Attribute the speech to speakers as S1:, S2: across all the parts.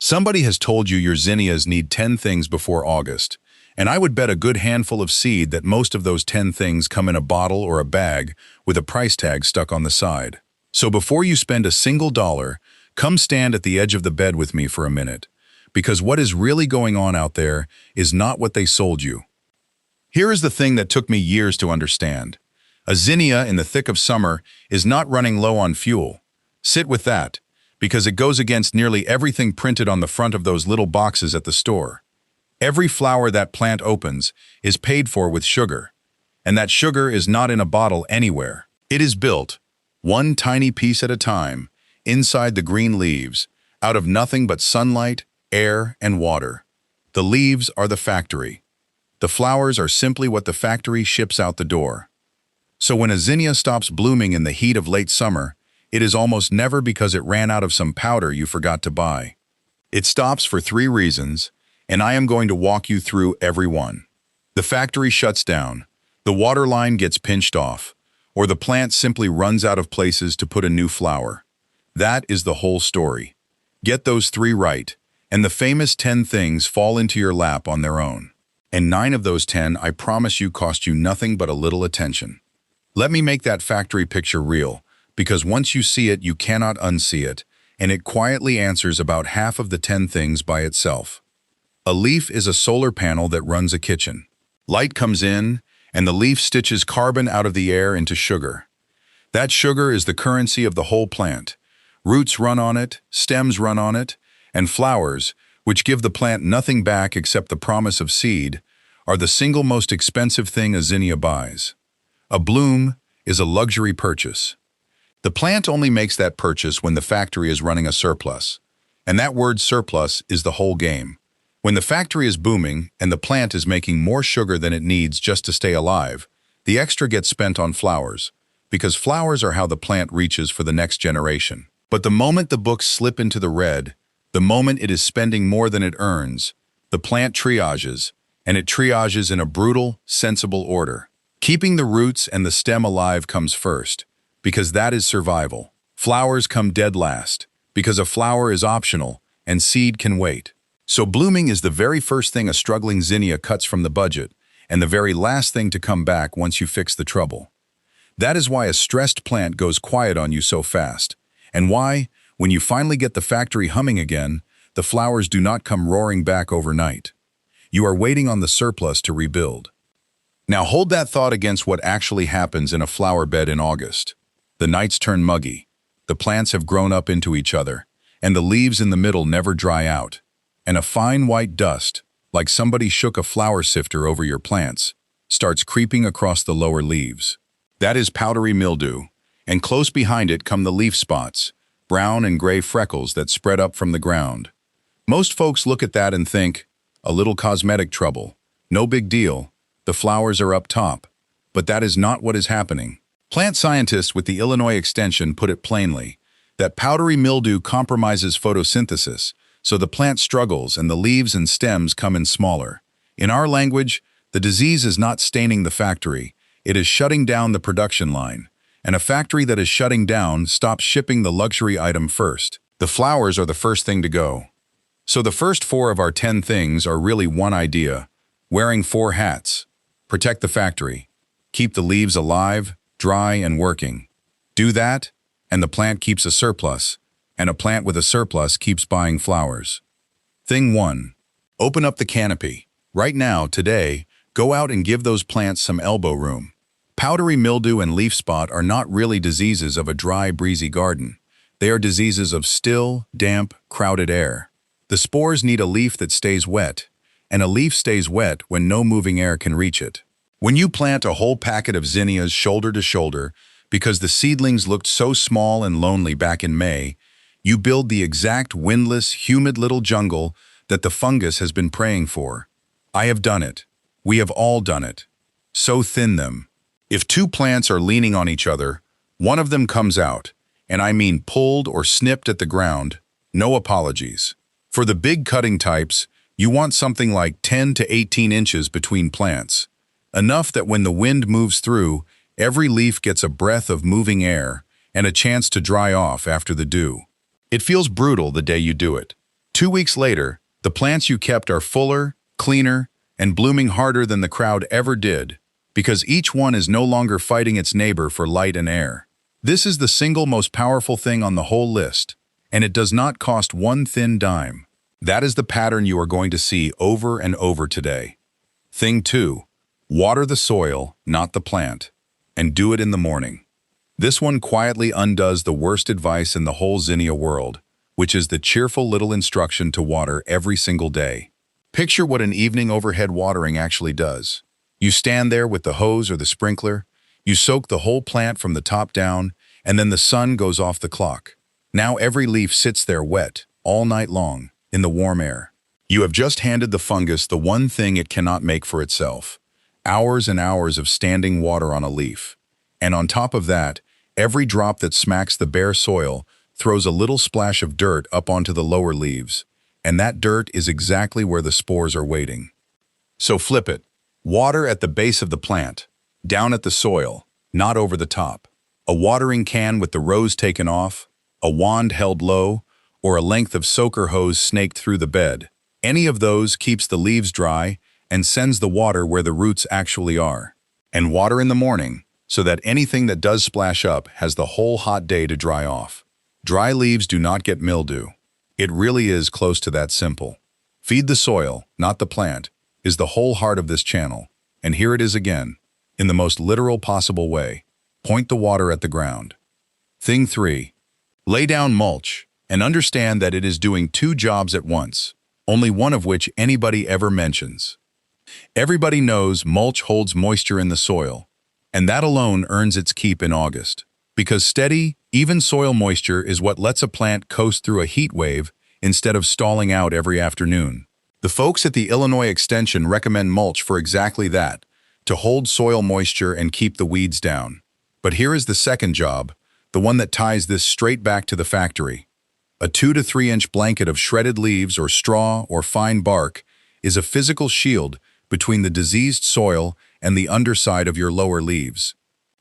S1: Somebody has told you your zinnias need 10 things before August, and I would bet a good handful of seed that most of those 10 things come in a bottle or a bag with a price tag stuck on the side. So before you spend a single dollar, come stand at the edge of the bed with me for a minute, because what is really going on out there is not what they sold you. Here is the thing that took me years to understand. A zinnia in the thick of summer is not running low on fuel. Sit with that, because it goes against nearly everything printed on the front of those little boxes at the store. Every flower that plant opens is paid for with sugar, and that sugar is not in a bottle anywhere. It is built, one tiny piece at a time, inside the green leaves, out of nothing but sunlight, air, and water. The leaves are the factory. The flowers are simply what the factory ships out the door. So when a zinnia stops blooming in the heat of late summer, it is almost never because it ran out of some powder you forgot to buy. It stops for 3 reasons, and I am going to walk you through every one. The factory shuts down, the water line gets pinched off, or the plant simply runs out of places to put a new flower. That is the whole story. Get those 3 right, and the famous 10 things fall into your lap on their own. And 9 of those 10, I promise you, cost you nothing but a little attention. Let me make that factory picture real, because once you see it, you cannot unsee it, and it quietly answers about half of the 10 things by itself. A leaf is a solar panel that runs a kitchen. Light comes in, and the leaf stitches carbon out of the air into sugar. That sugar is the currency of the whole plant. Roots run on it, stems run on it, and flowers, which give the plant nothing back except the promise of seed, are the single most expensive thing a zinnia buys. A bloom is a luxury purchase. The plant only makes that purchase when the factory is running a surplus. And that word surplus is the whole game. When the factory is booming and the plant is making more sugar than it needs just to stay alive, the extra gets spent on flowers, because flowers are how the plant reaches for the next generation. But the moment the books slip into the red, the moment it is spending more than it earns, the plant triages, and it triages in a brutal, sensible order. Keeping the roots and the stem alive comes first, because that is survival. Flowers come dead last, because a flower is optional and seed can wait. So blooming is the very first thing a struggling zinnia cuts from the budget, and the very last thing to come back once you fix the trouble. That is why a stressed plant goes quiet on you so fast, and why, when you finally get the factory humming again, the flowers do not come roaring back overnight. You are waiting on the surplus to rebuild. Now hold that thought against what actually happens in a flower bed in August. The nights turn muggy, the plants have grown up into each other, and the leaves in the middle never dry out. And a fine white dust, like somebody shook a flour sifter over your plants, starts creeping across the lower leaves. That is powdery mildew, and close behind it come the leaf spots, brown and gray freckles that spread up from the ground. Most folks look at that and think, a little cosmetic trouble, no big deal, the flowers are up top. But that is not what is happening. Plant scientists with the Illinois Extension put it plainly, that powdery mildew compromises photosynthesis, so the plant struggles and the leaves and stems come in smaller. In our language, the disease is not staining the factory, it is shutting down the production line. And a factory that is shutting down stops shipping the luxury item first. The flowers are the first thing to go. So the first 4 of our 10 things are really one idea: wearing 4 hats. Protect the factory. Keep the leaves alive, dry, and working. Do that, and the plant keeps a surplus, and a plant with a surplus keeps buying flowers. Thing 1. Open up the canopy. Right now, today, go out and give those plants some elbow room. Powdery mildew and leaf spot are not really diseases of a dry, breezy garden. They are diseases of still, damp, crowded air. The spores need a leaf that stays wet, and a leaf stays wet when no moving air can reach it. When you plant a whole packet of zinnias shoulder to shoulder, because the seedlings looked so small and lonely back in May, you build the exact windless, humid little jungle that the fungus has been praying for. I have done it. We have all done it. So thin them. If 2 plants are leaning on each other, one of them comes out, and I mean pulled or snipped at the ground, no apologies. For the big cutting types, you want something like 10 to 18 inches between plants. Enough that when the wind moves through, every leaf gets a breath of moving air and a chance to dry off after the dew. It feels brutal the day you do it. 2 weeks later, the plants you kept are fuller, cleaner, and blooming harder than the crowd ever did, because each one is no longer fighting its neighbor for light and air. This is the single most powerful thing on the whole list, and it does not cost one thin dime. That is the pattern you are going to see over and over today. Thing 2. Water the soil, not the plant, and do it in the morning. This one quietly undoes the worst advice in the whole Zinnia world, which is the cheerful little instruction to water every single day. Picture what an evening overhead watering actually does. You stand there with the hose or the sprinkler, you soak the whole plant from the top down, and then the sun goes off the clock. Now every leaf sits there wet, all night long, in the warm air. You have just handed the fungus the one thing it cannot make for itself. Hours and hours of standing water on a leaf. And on top of that, every drop that smacks the bare soil throws a little splash of dirt up onto the lower leaves. And that dirt is exactly where the spores are waiting. So flip it. Water at the base of the plant, down at the soil, not over the top. A watering can with the rose taken off, a wand held low, or a length of soaker hose snaked through the bed. Any of those keeps the leaves dry and sends the water where the roots actually are. And water in the morning, so that anything that does splash up has the whole hot day to dry off. Dry leaves do not get mildew. It really is close to that simple. Feed the soil, not the plant, is the whole heart of this channel. And here it is again, in the most literal possible way. Point the water at the ground. Thing 3. Lay down mulch, and understand that it is doing 2 jobs at once, only one of which anybody ever mentions. Everybody knows mulch holds moisture in the soil, and that alone earns its keep in August. Because steady, even soil moisture is what lets a plant coast through a heat wave instead of stalling out every afternoon. The folks at the Illinois Extension recommend mulch for exactly that, to hold soil moisture and keep the weeds down. But here is the second job, the one that ties this straight back to the factory. A 2 to 3 inch blanket of shredded leaves or straw or fine bark is a physical shield between the diseased soil and the underside of your lower leaves.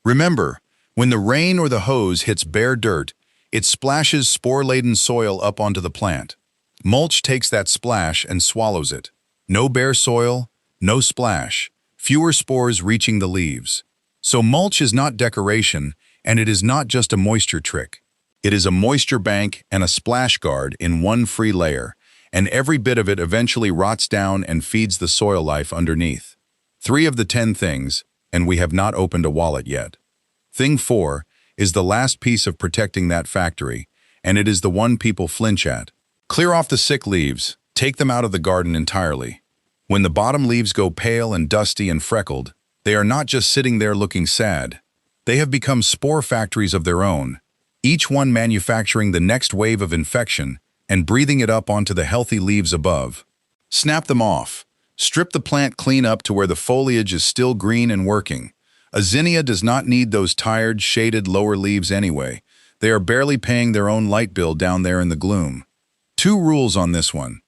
S1: Remember, when the rain or the hose hits bare dirt, it splashes spore-laden soil up onto the plant. Mulch takes that splash and swallows it. No bare soil, no splash, fewer spores reaching the leaves. So mulch is not decoration, and it is not just a moisture trick. It is a moisture bank and a splash guard in one free layer, and every bit of it eventually rots down and feeds the soil life underneath. 3 of the 10 things, and we have not opened a wallet yet. Thing 4 is the last piece of protecting that factory, and it is the one people flinch at. Clear off the sick leaves, take them out of the garden entirely. When the bottom leaves go pale and dusty and freckled, they are not just sitting there looking sad. They have become spore factories of their own, each one manufacturing the next wave of infection and breathing it up onto the healthy leaves above. Snap them off. Strip the plant clean up to where the foliage is still green and working. A zinnia does not need those tired, shaded lower leaves anyway. They are barely paying their own light bill down there in the gloom. 2 rules on this one.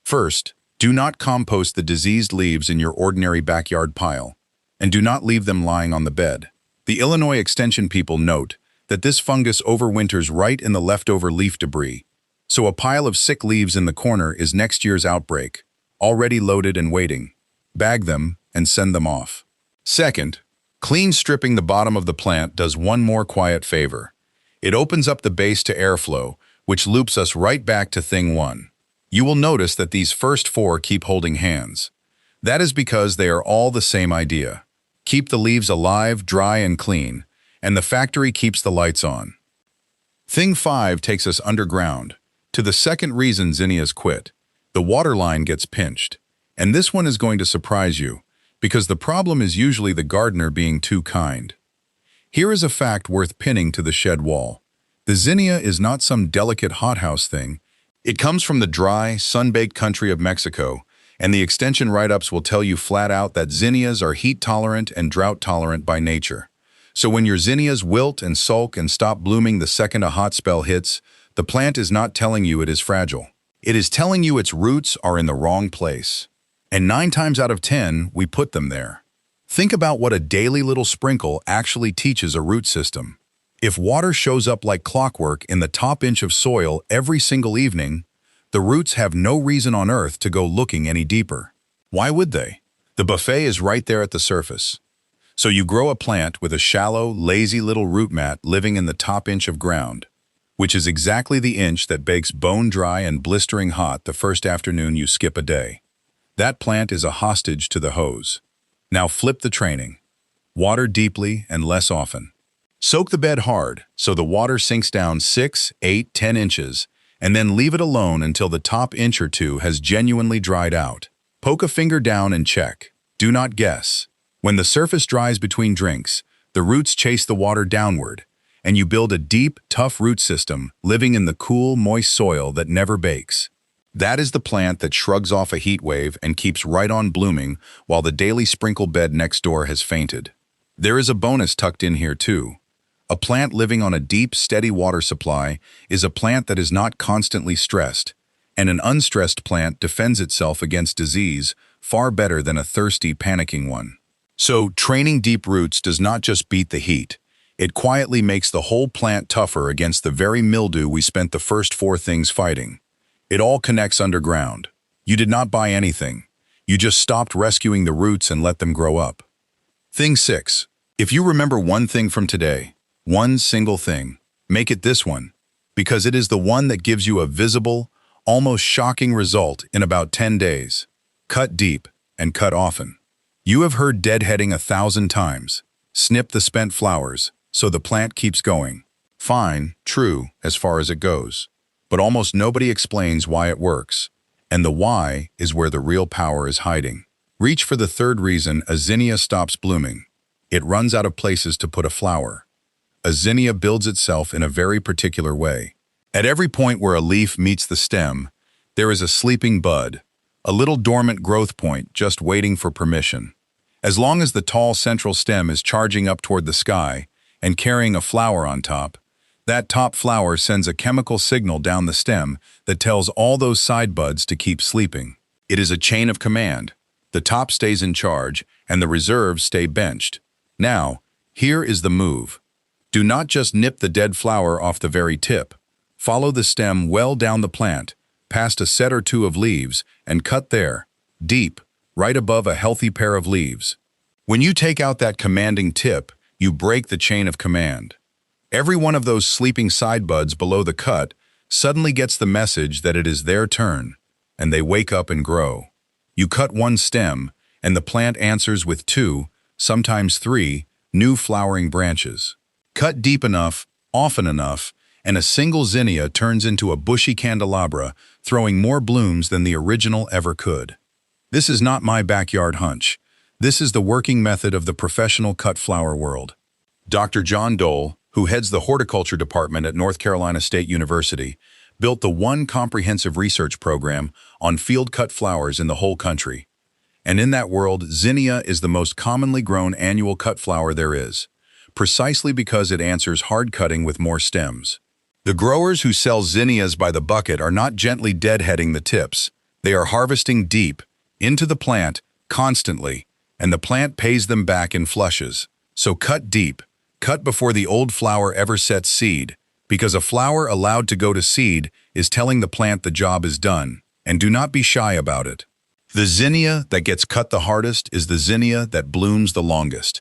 S1: First, do not compost the diseased leaves in your ordinary backyard pile, and do not leave them lying on the bed. The Illinois Extension people note that this fungus overwinters right in the leftover leaf debris, so a pile of sick leaves in the corner is next year's outbreak, already loaded and waiting. Bag them and send them off. Second, clean stripping the bottom of the plant does one more quiet favor. It opens up the base to airflow, which loops us right back to thing 1. You will notice that these first 4 keep holding hands. That is because they are all the same idea. Keep the leaves alive, dry, and clean, and the factory keeps the lights on. Thing 5 takes us underground, to the second reason zinnias quit. The water line gets pinched. And this one is going to surprise you, because the problem is usually the gardener being too kind. Here is a fact worth pinning to the shed wall. The zinnia is not some delicate hothouse thing. It comes from the dry, sun-baked country of Mexico, and the extension write-ups will tell you flat out that zinnias are heat-tolerant and drought-tolerant by nature. So when your zinnias wilt and sulk and stop blooming the second a hot spell hits, the plant is not telling you it is fragile. It is telling you its roots are in the wrong place. And 9 times out of 10, we put them there. Think about what a daily little sprinkle actually teaches a root system. If water shows up like clockwork in the top inch of soil every single evening, the roots have no reason on earth to go looking any deeper. Why would they? The buffet is right there at the surface. So you grow a plant with a shallow, lazy little root mat living in the top inch of ground, which is exactly the inch that bakes bone-dry and blistering hot the first afternoon you skip a day. That plant is a hostage to the hose. Now flip the training. Water deeply and less often. Soak the bed hard so the water sinks down 6, 8, 10 inches, and then leave it alone until the top inch or two has genuinely dried out. Poke a finger down and check. Do not guess. When the surface dries between drinks, the roots chase the water downward, and you build a deep, tough root system living in the cool, moist soil that never bakes. That is the plant that shrugs off a heat wave and keeps right on blooming while the daily sprinkle bed next door has fainted. There is a bonus tucked in here too. A plant living on a deep, steady water supply is a plant that is not constantly stressed, and an unstressed plant defends itself against disease far better than a thirsty, panicking one. So, training deep roots does not just beat the heat. It quietly makes the whole plant tougher against the very mildew we spent the first 4 things fighting. It all connects underground. You did not buy anything. You just stopped rescuing the roots and let them grow up. Thing 6. If you remember one thing from today, one single thing, make it this one, because it is the one that gives you a visible, almost shocking result in about 10 days. Cut deep and cut often. You have heard deadheading 1,000 times. Snip the spent flowers so the plant keeps going. Fine, true, as far as it goes. But almost nobody explains why it works, and the why is where the real power is hiding. Reach for the third reason a zinnia stops blooming. It runs out of places to put a flower. A zinnia builds itself in a very particular way. At every point where a leaf meets the stem, there is a sleeping bud, a little dormant growth point just waiting for permission. As long as the tall central stem is charging up toward the sky and carrying a flower on top, that top flower sends a chemical signal down the stem that tells all those side buds to keep sleeping. It is a chain of command. The top stays in charge, and the reserves stay benched. Now, here is the move. Do not just nip the dead flower off the very tip. Follow the stem well down the plant, past a set or two of leaves, and cut there, deep, right above a healthy pair of leaves. When you take out that commanding tip, you break the chain of command. Every one of those sleeping side buds below the cut suddenly gets the message that it is their turn, and they wake up and grow. You cut one stem, and the plant answers with 2, sometimes 3, new flowering branches. Cut deep enough, often enough, and a single zinnia turns into a bushy candelabra, throwing more blooms than the original ever could. This is not my backyard hunch. This is the working method of the professional cut flower world. Dr. John Dole, who heads the horticulture department at North Carolina State University, built the one comprehensive research program on field-cut flowers in the whole country. And in that world, Zinnia is the most commonly grown annual cut flower there is, precisely because it answers hard cutting with more stems. The growers who sell zinnias by the bucket are not gently deadheading the tips. They are harvesting deep, into the plant, constantly, and the plant pays them back in flushes. So cut deep. Cut before the old flower ever sets seed, because a flower allowed to go to seed is telling the plant the job is done, and do not be shy about it. The zinnia that gets cut the hardest is the zinnia that blooms the longest.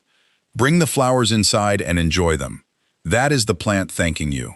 S1: Bring the flowers inside and enjoy them. That is the plant thanking you.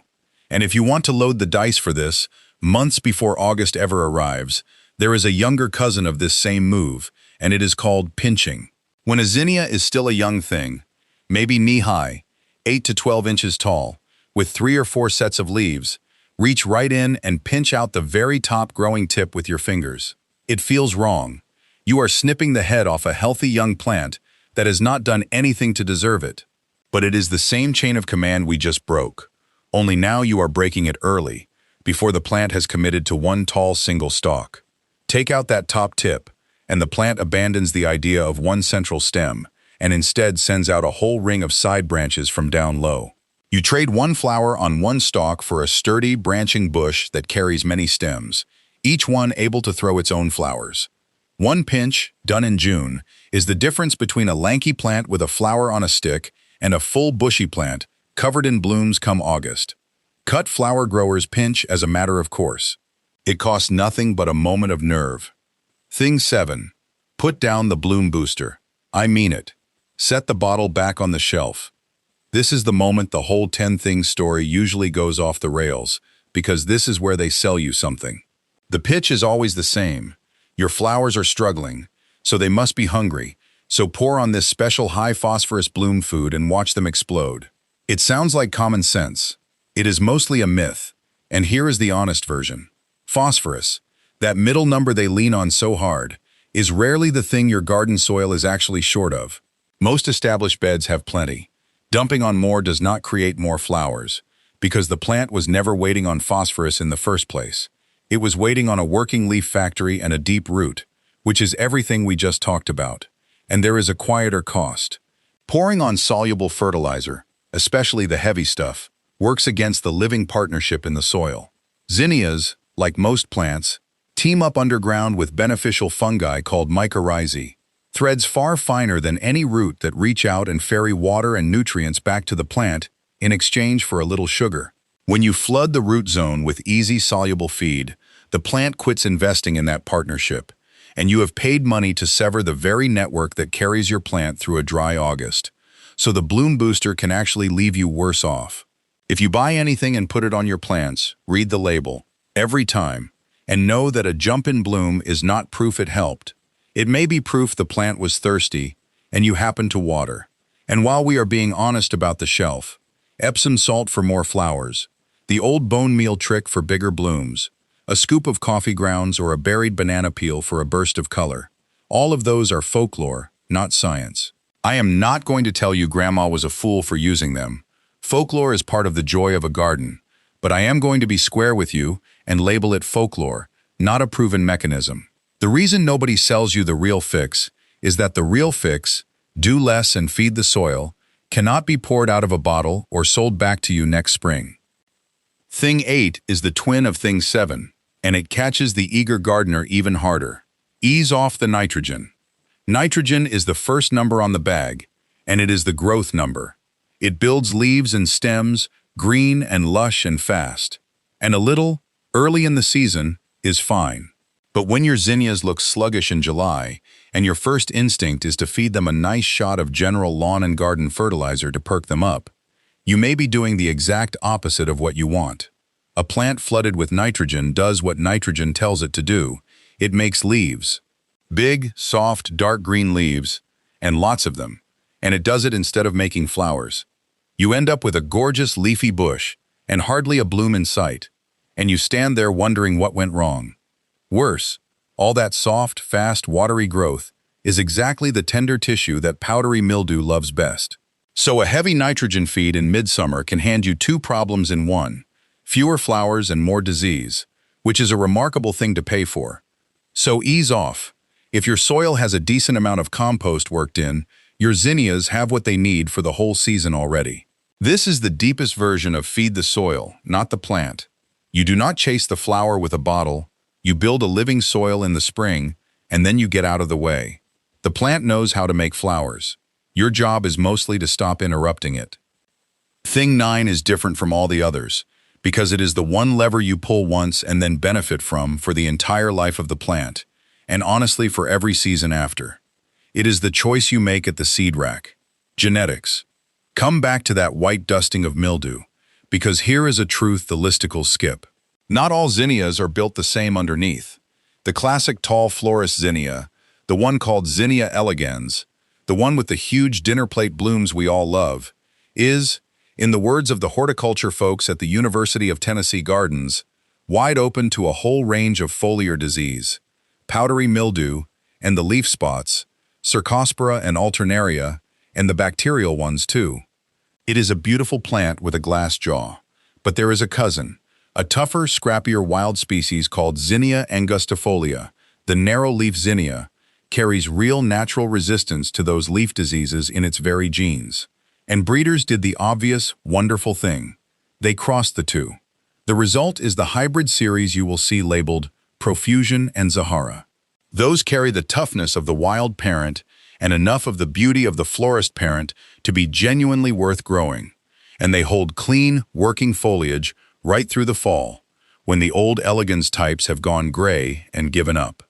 S1: And if you want to load the dice for this, months before August ever arrives, there is a younger cousin of this same move, and it is called pinching. When a zinnia is still a young thing, maybe knee-high, 8 to 12 inches tall, with 3 or 4 sets of leaves, reach right in and pinch out the very top growing tip with your fingers. It feels wrong. You are snipping the head off a healthy young plant that has not done anything to deserve it. But it is the same chain of command we just broke. Only now you are breaking it early, before the plant has committed to one tall single stalk. Take out that top tip, and the plant abandons the idea of one central stem, and instead sends out a whole ring of side branches from down low. You trade one flower on one stalk for a sturdy, branching bush that carries many stems, each one able to throw its own flowers. One pinch, done in June, is the difference between a lanky plant with a flower on a stick and a full bushy plant covered in blooms come August. Cut flower growers pinch as a matter of course. It costs nothing but a moment of nerve. Thing 7. Put down the bloom booster. I mean it. Set the bottle back on the shelf. This is the moment the whole 10 things story usually goes off the rails, because this is where they sell you something. The pitch is always the same. Your flowers are struggling, so they must be hungry, so pour on this special high-phosphorus bloom food and watch them explode. It sounds like common sense. It is mostly a myth, and here is the honest version. Phosphorus, that middle number they lean on so hard, is rarely the thing your garden soil is actually short of. Most established beds have plenty. Dumping on more does not create more flowers, because the plant was never waiting on phosphorus in the first place. It was waiting on a working leaf factory and a deep root, which is everything we just talked about. And there is a quieter cost. Pouring on soluble fertilizer, especially the heavy stuff, works against the living partnership in the soil. Zinnias, like most plants, team up underground with beneficial fungi called mycorrhizae, threads far finer than any root that reach out and ferry water and nutrients back to the plant in exchange for a little sugar. When you flood the root zone with easy soluble feed, the plant quits investing in that partnership, and you have paid money to sever the very network that carries your plant through a dry August. So the bloom booster can actually leave you worse off. If you buy anything and put it on your plants, read the label every time, and know that a jump in bloom is not proof it helped. It may be proof the plant was thirsty, and you happened to water. And while we are being honest about the shelf, Epsom salt for more flowers, the old bone meal trick for bigger blooms, a scoop of coffee grounds or a buried banana peel for a burst of color. All of those are folklore, not science. I am not going to tell you Grandma was a fool for using them. Folklore is part of the joy of a garden, but I am going to be square with you and label it folklore, not a proven mechanism. The reason nobody sells you the real fix is that the real fix, do less and feed the soil, cannot be poured out of a bottle or sold back to you next spring. Thing 8 is the twin of Thing 7, and it catches the eager gardener even harder. Ease off the nitrogen. Nitrogen is the first number on the bag, and it is the growth number. It builds leaves and stems, green and lush and fast. And a little, early in the season, is fine. But when your zinnias look sluggish in July, and your first instinct is to feed them a nice shot of general lawn and garden fertilizer to perk them up, you may be doing the exact opposite of what you want. A plant flooded with nitrogen does what nitrogen tells it to do. It makes leaves. Big, soft, dark green leaves, and lots of them. And it does it instead of making flowers. You end up with a gorgeous leafy bush, and hardly a bloom in sight. And you stand there wondering what went wrong. Worse, all that soft, fast, watery growth is exactly the tender tissue that powdery mildew loves best. So a heavy nitrogen feed in midsummer can hand you two problems in one: fewer flowers and more disease, which is a remarkable thing to pay for. So ease off. If your soil has a decent amount of compost worked in, your zinnias have what they need for the whole season already. This is the deepest version of feed the soil, not the plant. You do not chase the flower with a bottle. You build a living soil in the spring, and then you get out of the way. The plant knows how to make flowers. Your job is mostly to stop interrupting it. Thing 9 is different from all the others, because it is the one lever you pull once and then benefit from for the entire life of the plant, and honestly for every season after. It is the choice you make at the seed rack. Genetics. Come back to that white dusting of mildew, because here is a truth the listicles skip. Not all zinnias are built the same underneath. The classic tall florist zinnia, the one called Zinnia elegans, the one with the huge dinner plate blooms we all love, is, in the words of the horticulture folks at the University of Tennessee Gardens, wide open to a whole range of foliar disease, powdery mildew, and the leaf spots, Cercospora and Alternaria, and the bacterial ones too. It is a beautiful plant with a glass jaw, but there is a cousin, a tougher, scrappier wild species called Zinnia angustifolia. The narrow-leaf zinnia carries real natural resistance to those leaf diseases in its very genes. And breeders did the obvious, wonderful thing. They crossed the two. The result is the hybrid series you will see labeled Profusion and Zahara. Those carry the toughness of the wild parent and enough of the beauty of the florist parent to be genuinely worth growing. And they hold clean, working foliage right through the fall, when the old elegance types have gone gray and given up.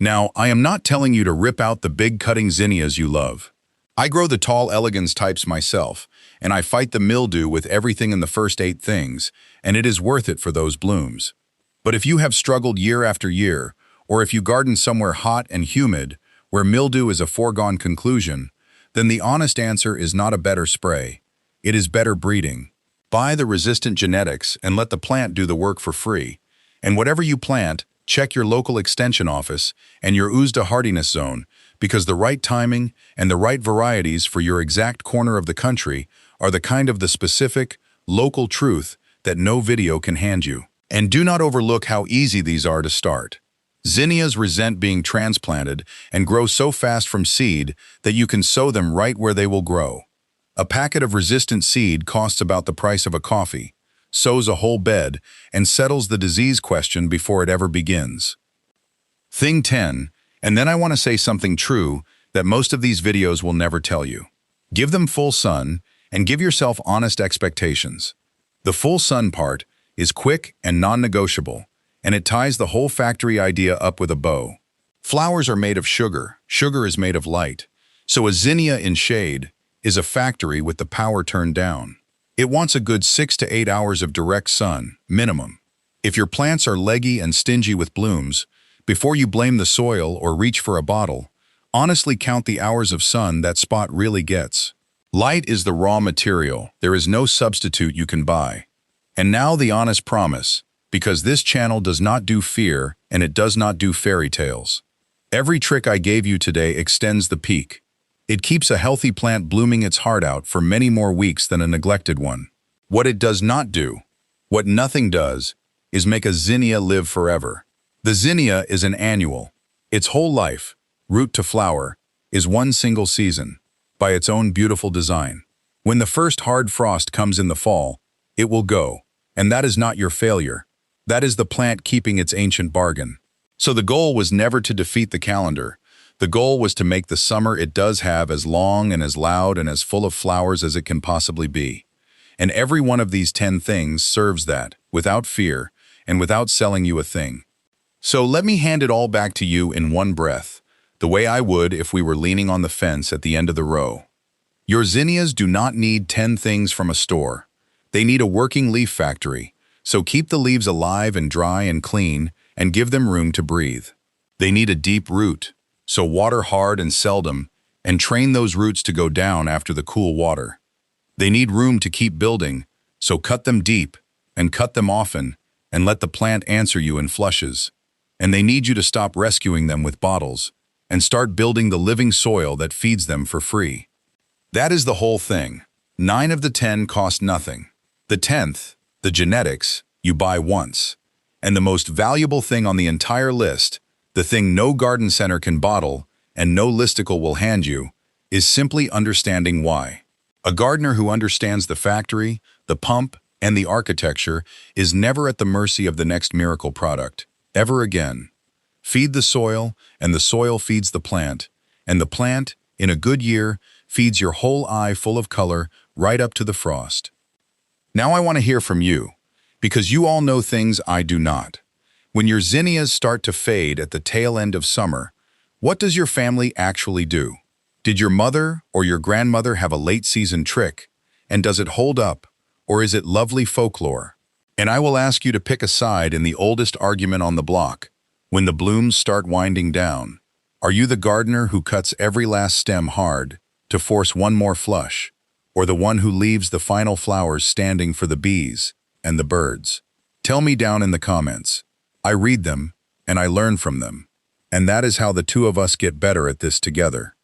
S1: Now, I am not telling you to rip out the big cutting zinnias you love. I grow the tall elegance types myself, and I fight the mildew with everything in the first 8 things, and it is worth it for those blooms. But if you have struggled year after year, or if you garden somewhere hot and humid, where mildew is a foregone conclusion, then the honest answer is not a better spray. It is better breeding. Buy the resistant genetics and let the plant do the work for free. And whatever you plant, check your local extension office and your USDA hardiness zone, because the right timing and the right varieties for your exact corner of the country are the kind of the specific, local truth that no video can hand you. And do not overlook how easy these are to start. Zinnias resent being transplanted and grow so fast from seed that you can sow them right where they will grow. A packet of resistant seed costs about the price of a coffee, sows a whole bed, and settles the disease question before it ever begins. Thing 10, and then I want to say something true that most of these videos will never tell you. Give them full sun and give yourself honest expectations. The full sun part is quick and non-negotiable, and it ties the whole factory idea up with a bow. Flowers are made of sugar, sugar is made of light, so a zinnia in shade is a factory with the power turned down. It wants a good 6 to 8 hours of direct sun, minimum. If your plants are leggy and stingy with blooms, before you blame the soil or reach for a bottle, honestly count the hours of sun that spot really gets. Light is the raw material, there is no substitute you can buy. And now the honest promise, because this channel does not do fear and it does not do fairy tales. Every trick I gave you today extends the peak. It keeps a healthy plant blooming its heart out for many more weeks than a neglected one. What it does not do, what nothing does, is make a zinnia live forever. The zinnia is an annual. Its whole life, root to flower, is one single season, by its own beautiful design. When the first hard frost comes in the fall, it will go, and that is not your failure. That is the plant keeping its ancient bargain. So the goal was never to defeat the calendar. The goal was to make the summer it does have as long and as loud and as full of flowers as it can possibly be. And every one of these 10 things serves that, without fear, and without selling you a thing. So let me hand it all back to you in one breath, the way I would if we were leaning on the fence at the end of the row. Your zinnias do not need 10 things from a store. They need a working leaf factory. So keep the leaves alive and dry and clean, and give them room to breathe. They need a deep root, so water hard and seldom, and train those roots to go down after the cool water. They need room to keep building, so cut them deep, and cut them often, and let the plant answer you in flushes. And they need you to stop rescuing them with bottles, and start building the living soil that feeds them for free. That is the whole thing. 9 of the 10 cost nothing. The 10th, the genetics, you buy once. And the most valuable thing on the entire list, the thing no garden center can bottle and no listicle will hand you, is simply understanding why. A gardener who understands the factory, the pump, and the architecture is never at the mercy of the next miracle product, ever again. Feed the soil, and the soil feeds the plant, and the plant, in a good year, feeds your whole eye full of color right up to the frost. Now I want to hear from you, because you all know things I do not. When your zinnias start to fade at the tail end of summer, what does your family actually do? Did your mother or your grandmother have a late-season trick, and does it hold up, or is it lovely folklore? And I will ask you to pick a side in the oldest argument on the block. When the blooms start winding down, are you the gardener who cuts every last stem hard to force one more flush, or the one who leaves the final flowers standing for the bees and the birds? Tell me down in the comments. I read them, and I learn from them. And that is how the two of us get better at this together.